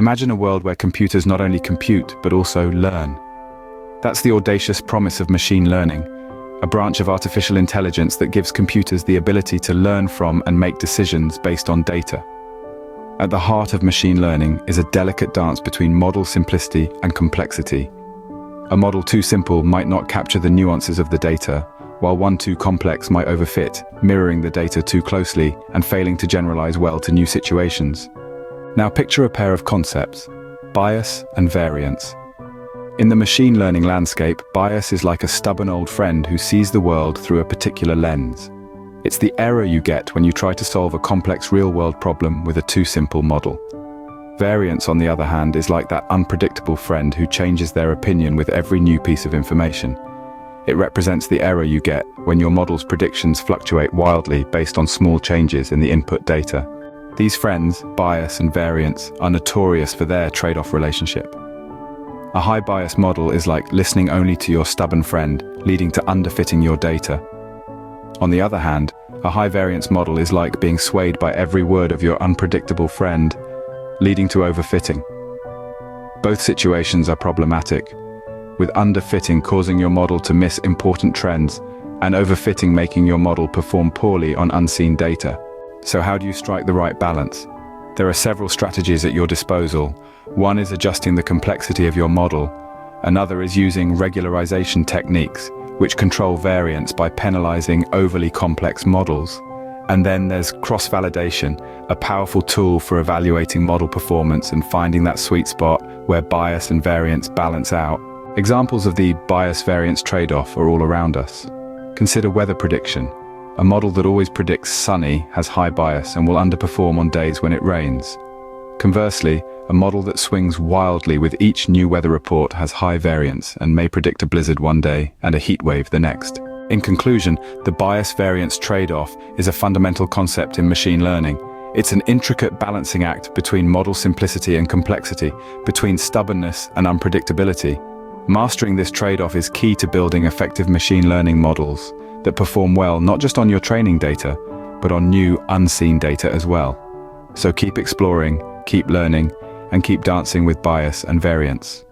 Imagine a world where computers not only compute, but also learn. That's the audacious promise of machine learning, a branch of artificial intelligence that gives computers the ability to learn from and make decisions based on data. At the heart of machine learning is a delicate dance between model simplicity and complexity. A model too simple might not capture the nuances of the data, while one too complex might overfit, mirroring the data too closely and failing to generalize well to new situations. Now picture a pair of concepts: bias and variance. In the machine learning landscape, bias is like a stubborn old friend who sees the world through a particular lens. It's the error you get when you try to solve a complex real-world problem with a too simple model. Variance, on the other hand, is like that unpredictable friend who changes their opinion with every new piece of information. It represents the error you get when your model's predictions fluctuate wildly based on small changes in the input data. These friends, bias and variance, are notorious for their trade-off relationship. A high bias model is like listening only to your stubborn friend, leading to underfitting your data. On the other hand, a high variance model is like being swayed by every word of your unpredictable friend, leading to overfitting. Both situations are problematic, with underfitting causing your model to miss important trends and overfitting making your model perform poorly on unseen data. So how do you strike the right balance? There are several strategies at your disposal. One is adjusting the complexity of your model. Another is using regularization techniques, which control variance by penalizing overly complex models. And then there's cross-validation, a powerful tool for evaluating model performance and finding that sweet spot where bias and variance balance out. Examples of the bias-variance trade-off are all around us. Consider weather prediction. A model that always predicts sunny has high bias and will underperform on days when it rains. Conversely, a model that swings wildly with each new weather report has high variance and may predict a blizzard one day and a heat wave the next. In conclusion, the bias-variance trade-off is a fundamental concept in machine learning. It's an intricate balancing act between model simplicity and complexity, between stubbornness and unpredictability. Mastering this trade-off is key to building effective machine learning models that perform well not just on your training data, but on new, unseen data as well. So keep exploring, keep learning, and keep dancing with bias and variance.